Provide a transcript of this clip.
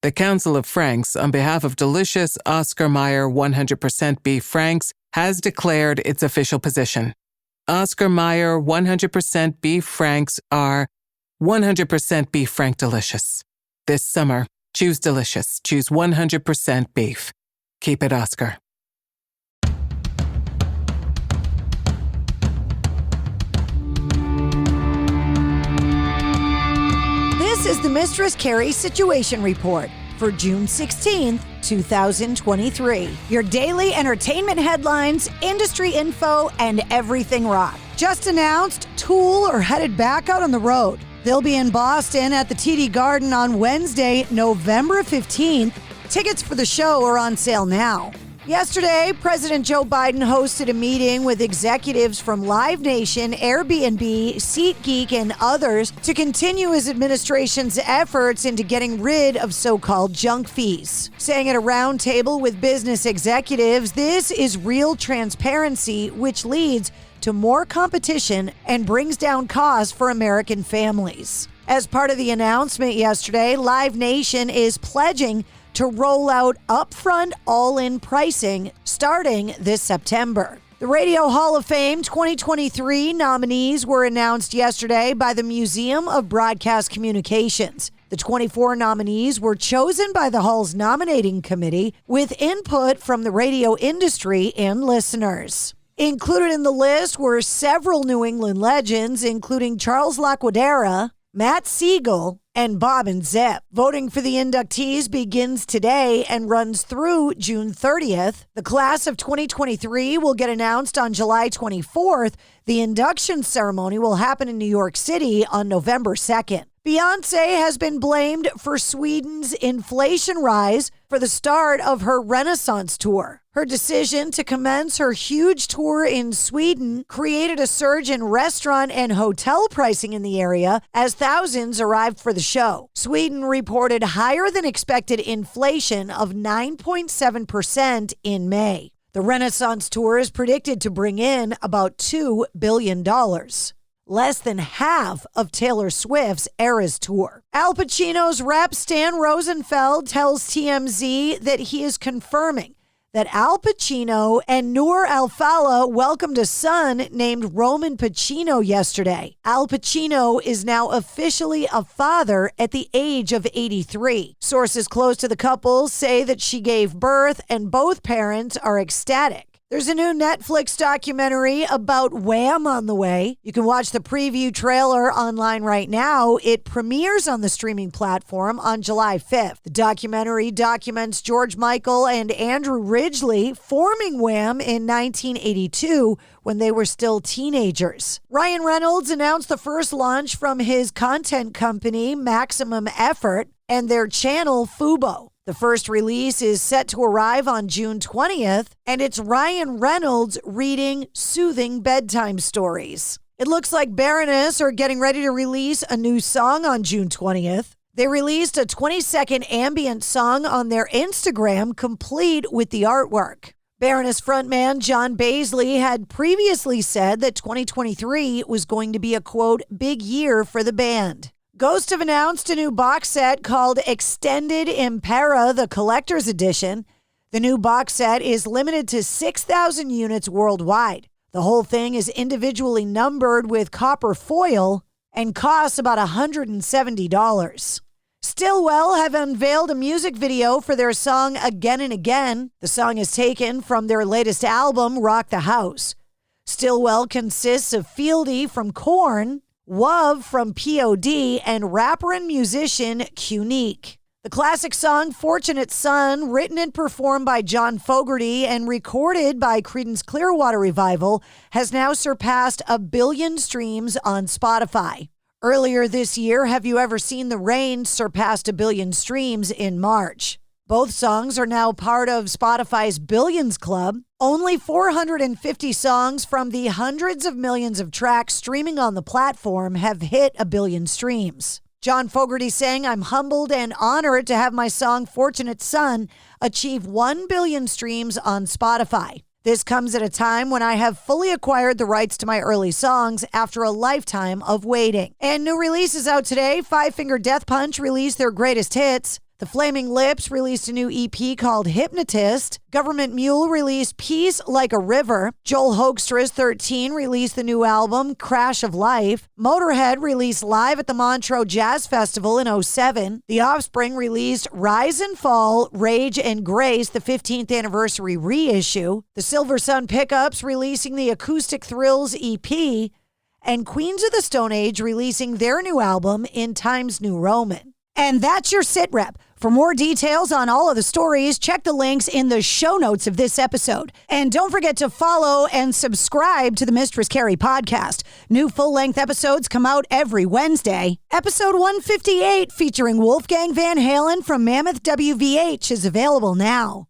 The Council of Franks, on behalf of delicious Oscar Mayer 100% beef franks, has declared its official position. Oscar Mayer 100% beef franks are 100% beef frank delicious. This summer, choose delicious. Choose 100% beef. Keep it Oscar. This is the Mistress Carrie Situation Report for June 16th, 2023. Your daily entertainment headlines, industry info, and everything rock. Just announced, Tool are headed back out on the road. They'll be in Boston at the TD Garden on Wednesday, November 15th. Tickets for the show are on sale now. Yesterday, President Joe Biden hosted a meeting with executives from Live Nation, Airbnb, SeatGeek, and others to continue his administration's efforts into getting rid of so-called junk fees. Saying at a roundtable with business executives, this is real transparency, which leads to more competition and brings down costs for American families. As part of the announcement yesterday, Live Nation is pledging to roll out upfront all-in pricing starting this September. The Radio Hall of Fame 2023 nominees were announced yesterday by the Museum of Broadcast Communications. The 24 nominees were chosen by the Hall's nominating committee with input from the radio industry and listeners. Included in the list were several New England legends, including Charles Laquadera, Matt Siegel, and Bob and Zip. Voting for the inductees begins today and runs through June 30th. The class of 2023 will get announced on July 24th. The induction ceremony will happen in New York City on November 2nd. Beyonce has been blamed for Sweden's inflation rise for the start of her Renaissance tour. Her decision to commence her huge tour in Sweden created a surge in restaurant and hotel pricing in the area as thousands arrived for the show. Sweden reported higher than expected inflation of 9.7% in May. The Renaissance tour is predicted to bring in about $2 billion. Less than half of Taylor Swift's Eras tour. Al Pacino's rep Stan Rosenfeld tells TMZ that he is confirming that Al Pacino and Noor Al-Fala welcomed a son named Roman Pacino yesterday. Al Pacino is now officially a father at the age of 83. Sources close to the couple say that she gave birth and both parents are ecstatic. There's a new Netflix documentary about Wham on the way. You can watch the preview trailer online right now. It premieres on the streaming platform on July 5th. The documentary documents George Michael and Andrew Ridgeley forming Wham in 1982 when they were still teenagers. Ryan Reynolds announced the first launch from his content company, Maximum Effort, and their channel, Fubo. The first release is set to arrive on June 20th, and it's Ryan Reynolds reading soothing bedtime stories. It looks like Baroness are getting ready to release a new song on June 20th. They released a 20-second ambient song on their Instagram, complete with the artwork. Baroness frontman John Baisley had previously said that 2023 was going to be a, quote, big year for the band. Ghost have announced a new box set called Extended Impera, the Collector's Edition. The new box set is limited to 6,000 units worldwide. The whole thing is individually numbered with copper foil and costs about $170. Stillwell have unveiled a music video for their song Again and Again. The song is taken from their latest album, Rock the House. Stillwell consists of Fieldy from Korn, Wham from P.O.D., and rapper and musician Qnique. The classic song Fortunate Son, written and performed by John Fogerty and recorded by Creedence Clearwater Revival, has now surpassed 1 billion streams on Spotify. Earlier this year, Have You Ever Seen the Rain surpassed 1 billion streams in March. Both songs are now part of Spotify's Billions Club. Only 450 songs from the hundreds of millions of tracks streaming on the platform have hit 1 billion streams. John Fogerty sang, "I'm humbled and honored to have my song Fortunate Son achieve 1 billion streams on Spotify. This comes at a time when I have fully acquired the rights to my early songs after a lifetime of waiting." And new releases out today. Five Finger Death Punch released their greatest hits. The Flaming Lips released a new EP called Hypnotist. Government Mule released Peace Like a River. Joel Hoekstra's 13 released the new album Crash of Life. Motorhead released Live at the Montreux Jazz Festival in 2007. The Offspring released Rise and Fall, Rage and Grace, the 15th anniversary reissue. The Silver Sun Pickups releasing the Acoustic Thrills EP. And Queens of the Stone Age releasing their new album In Times New Roman. And that's your sit rep. For more details on all of the stories, check the links in the show notes of this episode. And don't forget to follow and subscribe to the Mistress Carrie Podcast. New full-length episodes come out every Wednesday. Episode 158, featuring Wolfgang Van Halen from Mammoth WVH, is available now.